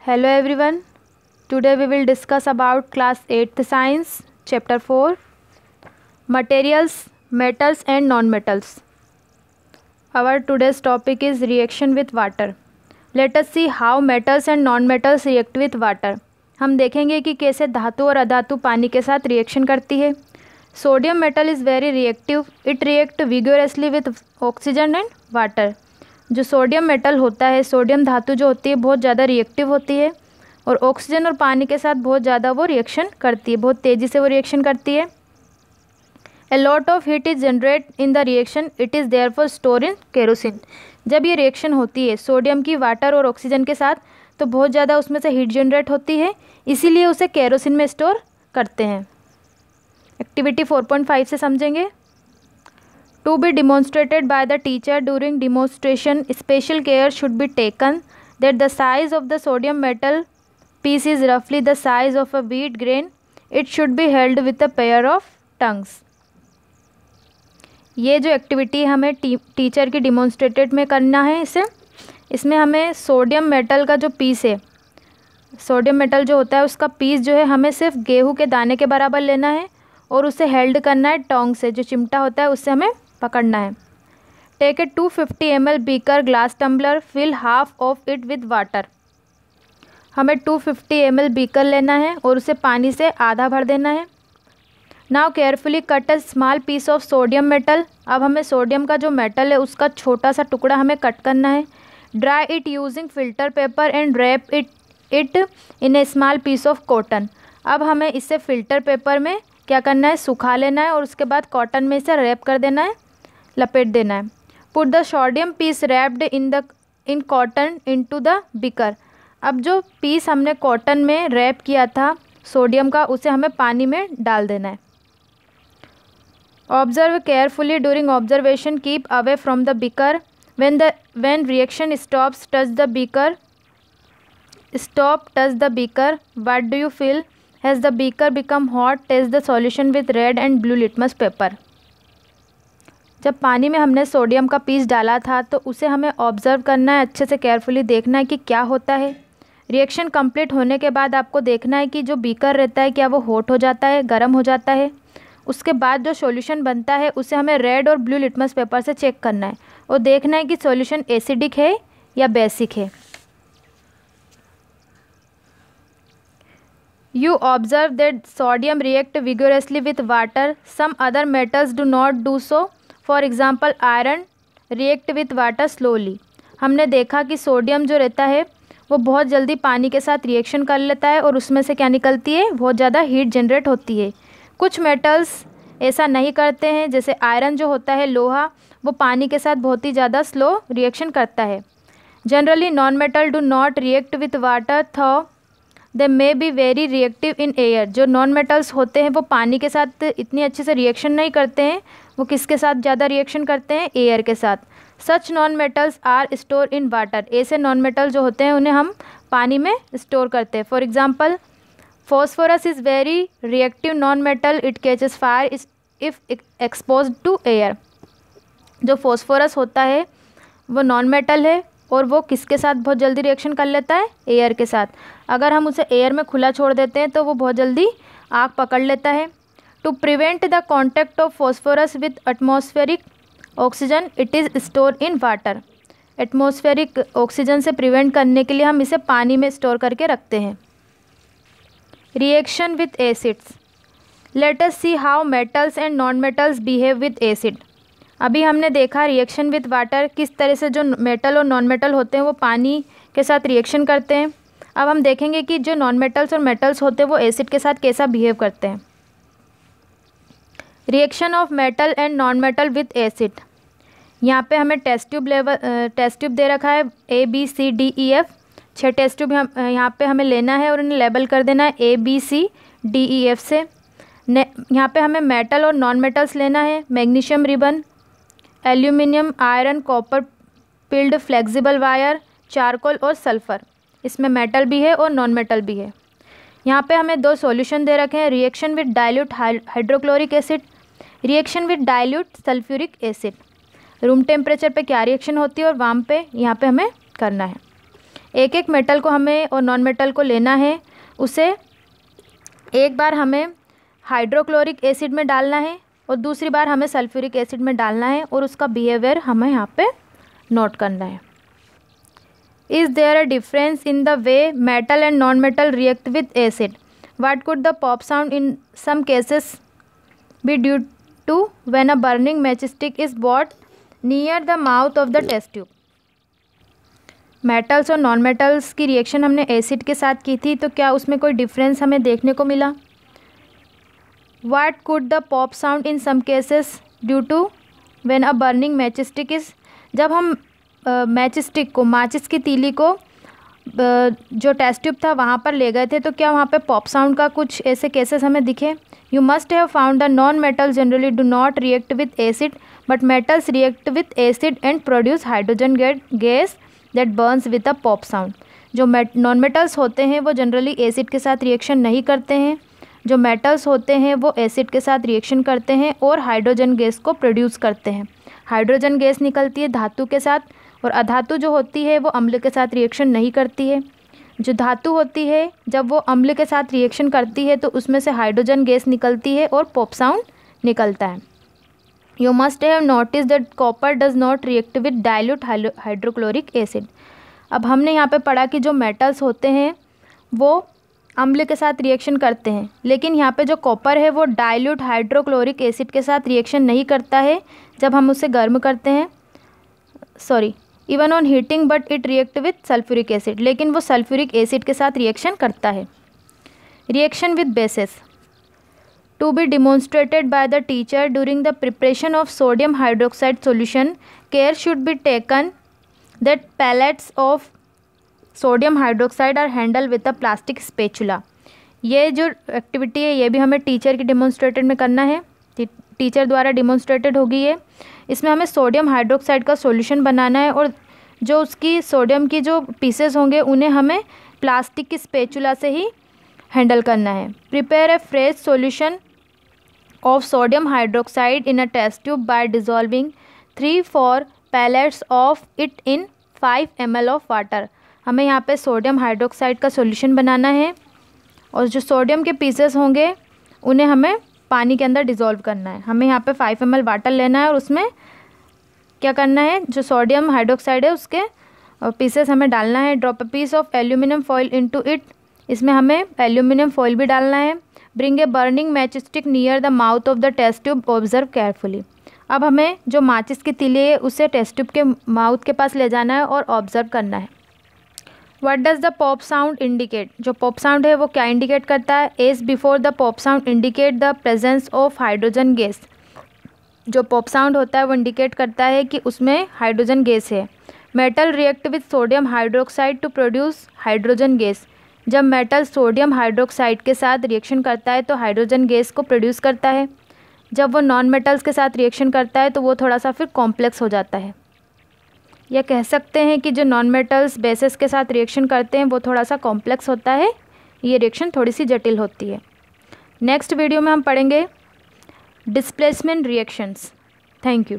Hello everyone. Today we will discuss about class 8th science chapter 4 materials, metals and non-metals. Our today's topic is reaction with water. Let us see how metals and non-metals react with water. हम देखेंगे कि कैसे धातु और अधातु पानी के साथ reaction करती है. Sodium metal is very reactive. It react vigorously with oxygen and water. जो सोडियम मेटल होता है, सोडियम धातु जो होती है बहुत ज़्यादा रिएक्टिव होती है और ऑक्सीजन और पानी के साथ बहुत ज़्यादा वो रिएक्शन करती है, बहुत तेज़ी से वो रिएक्शन करती है. A lot of heat is generate in the reaction. It is therefore store in kerosene. जब ये रिएक्शन होती है सोडियम की वाटर और ऑक्सीजन के साथ तो बहुत ज़्यादा उसमें से हीट जनरेट होती है, इसीलिए उसे केरोसिन में स्टोर करते हैं. एक्टिविटी 4.5 से समझेंगे. To be demonstrated by the teacher during demonstration, special care should be taken that the size of the sodium metal piece is roughly the size of a wheat grain. It should be held with a pair of tongues. ये जो activity हमें teacher की demonstrated में करना है, इसमें हमें sodium metal का जो पीस है, सोडियम मेटल जो होता है उसका पीस जो है हमें सिर्फ गेहूं के दाने के बराबर लेना है और उसे हेल्ड करना है टोंग से, जो चिमटा होता है उससे हमें पकड़ना है. Take a 250 ml beaker glass tumbler, fill half of it with water. हमें 250 ml बीकर लेना है और उसे पानी से आधा भर देना है. Now carefully cut a small piece of sodium metal. अब हमें सोडियम का जो मेटल है उसका छोटा सा टुकड़ा हमें कट करना है. Dry it using filter paper and wrap it in a small piece of cotton. अब हमें इसे फिल्टर पेपर में क्या करना है, सुखा लेना है और उसके बाद कॉटन में इसे रैप कर देना है, लपेट देना है. Put the sodium piece wrapped in cotton into the beaker. अब जो पीस हमने कॉटन में रैप किया था सोडियम का, उसे हमें पानी में डाल देना है. Observe carefully during observation. Keep away from the beaker. When reaction stops touch the beaker. What do you feel? Has the beaker become hot? Test the solution with red and blue litmus paper. जब पानी में हमने sodium का piece डाला था तो उसे हमें ऑब्जर्व करना है, अच्छे से केयरफुली देखना है कि क्या होता है. रिएक्शन कंप्लीट होने के बाद आपको देखना है कि जो बीकर रहता है क्या वो हॉट हो जाता है, गर्म हो जाता है. उसके बाद जो सॉल्यूशन बनता है उसे हमें रेड और ब्लू लिटमस पेपर से चेक करना है और देखना है कि सॉल्यूशन एसिडिक है या बेसिक है. You observe that sodium react vigorously with water. Some other metals do not do so. For example, iron react with water slowly. हमने देखा कि सोडियम जो रहता है वो बहुत जल्दी पानी के साथ रिएक्शन कर लेता है और उसमें से क्या निकलती है, बहुत ज़्यादा हीट जनरेट होती है. कुछ मेटल्स ऐसा नहीं करते हैं, जैसे आयरन जो होता है, लोहा, वो पानी के साथ बहुत ही ज़्यादा स्लो रिएक्शन करता है. Generally non metal do not react with water though they may be very reactive in air. जो नॉन मेटल्स होते हैं वो पानी के साथ इतनी अच्छे से रिएक्शन नहीं करते हैं, वो किसके साथ ज़्यादा रिएक्शन करते हैं, एयर के साथ. Such non metals are store in water. ऐसे नॉन मेटल जो होते हैं उन्हें हम पानी में स्टोर करते हैं. For example, phosphorus is very reactive non metal. It catches fire if expose to air. जो फॉस्फोरस होता है वो नॉन मेटल है और वो किसके साथ बहुत जल्दी रिएक्शन कर लेता है, एयर के साथ. अगर हम उसे एयर में खुला छोड़ देते हैं तो वो बहुत जल्दी आग पकड़ लेता है. To prevent the contact of phosphorus with atmospheric oxygen it is store in water. Atmospheric oxygen से प्रिवेंट करने के लिए हम इसे पानी में स्टोर करके रखते हैं. Reaction with acids. Let us see how metals and non metals behave with acid. अभी हमने देखा रिएक्शन विथ वाटर, किस तरह से जो मेटल और नॉन मेटल होते हैं वो पानी के साथ रिएक्शन करते हैं. अब हम देखेंगे कि जो नॉन मेटल्स और मेटल्स होते हैं वो एसिड के साथ कैसा बिहेव करते हैं. Reaction of metal and non metal with acid. यहाँ पे हमें टेस्ट ट्यूब दे रखा है ABCDEF. 6 टेस्ट ट्यूब यहाँ पे हमें लेना है और उन्हें लेबल कर देना है ABCDEF से. यहाँ पे हमें मेटल और नॉन मेटल्स लेना है. Magnesium ribbon, aluminium, iron, copper peeled flexible wire, charcoal और सल्फ़र. इसमें मेटल भी है और नॉन मेटल भी है. यहाँ पे हमें 2 सॉल्यूशन दे रखे हैं. Reaction with dilute hydrochloric acid, reaction with dilute sulphuric acid. Room temperature पे क्या रिएक्शन होती है और वहाँ पे यहाँ पे हमें करना है. एक एक मेटल को हमें और नॉन मेटल को लेना है, उसे एक बार हमें हाइड्रोक्लोरिक एसिड में डालना है और दूसरी बार हमें सल्फ्यूरिक एसिड में डालना है और उसका बिहेवियर हमें यहाँ पे नोट करना है। Is there a difference in the way metal and non metal react with acid? What could the pop sound in some cases be due to when a burning matchstick is bought near the mouth of the test tube? Metals और non metals की reaction हमने acid के साथ की थी, तो क्या उसमें कोई डिफरेंस हमें देखने को मिला? What could the pop sound in some cases due to when a burning matchstick is? जब हम मैचस्टिक को, माचिस की तीली को जो टेस्ट ट्यूब था वहाँ पर ले गए थे, तो क्या वहाँ पे पॉप साउंड का कुछ ऐसे केसेस हमें दिखे? You must have found the non metals generally do not react with acid but metals react with acid and produce hydrogen gas that Burns with a pop sound. जो non metals होते हैं वो generally acid के साथ reaction नहीं करते हैं, जो मेटल्स होते हैं वो एसिड के साथ रिएक्शन करते हैं और हाइड्रोजन गैस को प्रोड्यूस करते हैं। हाइड्रोजन गैस निकलती है धातु के साथ, और अधातु जो होती है वो अम्ल के साथ रिएक्शन नहीं करती है। जो धातु होती है जब वो अम्ल के साथ रिएक्शन करती है तो उसमें से हाइड्रोजन गैस निकलती है और पॉप साउंड निकलता है। You must have notice that copper does not react with dilute hydrochloric acid. अब हमने यहाँ पे पढ़ा कि जो मेटल्स होते हैं वो अम्ल के साथ रिएक्शन करते हैं, लेकिन यहाँ पे जो कॉपर है वो डाइल्यूट हाइड्रोक्लोरिक एसिड के साथ रिएक्शन नहीं करता है जब हम उसे गर्म करते हैं, even on heating, but it react with sulphuric acid, लेकिन वो सल्फ्यूरिक एसिड के साथ रिएक्शन करता है। Reaction with bases to be demonstrated by the teacher during the preparation of sodium hydroxide solution, care should be taken that pellets of sodium hydroxide are handle with a plastic spatula. ये जो activity है ये भी हमें teacher की demonstrated में करना है, टीचर द्वारा डिमॉन्स्ट्रेटेड होगी ये। इसमें हमें सोडियम हाइड्रोक्साइड का सॉल्यूशन बनाना है और जो उसकी सोडियम की जो पीसेस होंगे उन्हें हमें प्लास्टिक की स्पैचुला से ही हैंडल करना है। Prepare a fresh solution of sodium hydroxide in a test tube by dissolving 3-4 pellets of it in 5 ml of water. हमें यहाँ पे सोडियम हाइड्रोक्साइड का सॉल्यूशन बनाना है और जो सोडियम के पीसेस होंगे उन्हें हमें पानी के अंदर डिज़ोल्व करना है। हमें यहाँ पे 5 ml वाटर लेना है और उसमें क्या करना है, जो सोडियम हाइड्रोक्साइड है उसके पीसेस हमें डालना है। Drop a piece of aluminium foil into it, इसमें हमें एल्यूमिनियम फॉइल भी डालना है। Bring a burning match stick near the mouth of the test tube, observe carefully. अब हमें जो माचिस की तीली है उसे टेस्ट ट्यूब के माउथ के पास ले जाना है और ऑब्जर्व करना है। What does the pop sound indicate? जो पॉप साउंड है वो क्या इंडिकेट करता है? As before the pop sound indicate the presence of hydrogen gas. जो पॉप साउंड होता है वो इंडिकेट करता है कि उसमें हाइड्रोजन गैस है। Metal react with sodium hydroxide to produce hydrogen gas. जब मेटल सोडियम हाइड्रोक्साइड के साथ रिएक्शन करता है तो हाइड्रोजन गैस को प्रोड्यूस करता है। जब वो नॉन मेटल्स के साथ रिएक्शन करता है तो वो थोड़ा सा फिर कॉम्प्लेक्स हो जाता है। या कह सकते हैं कि जो नॉन मेटल्स बेसिस के साथ रिएक्शन करते हैं वो थोड़ा सा कॉम्प्लेक्स होता है, ये रिएक्शन थोड़ी सी जटिल होती है। नेक्स्ट वीडियो में हम पढ़ेंगे डिस्प्लेसमेंट रिएक्शंस। Thank you.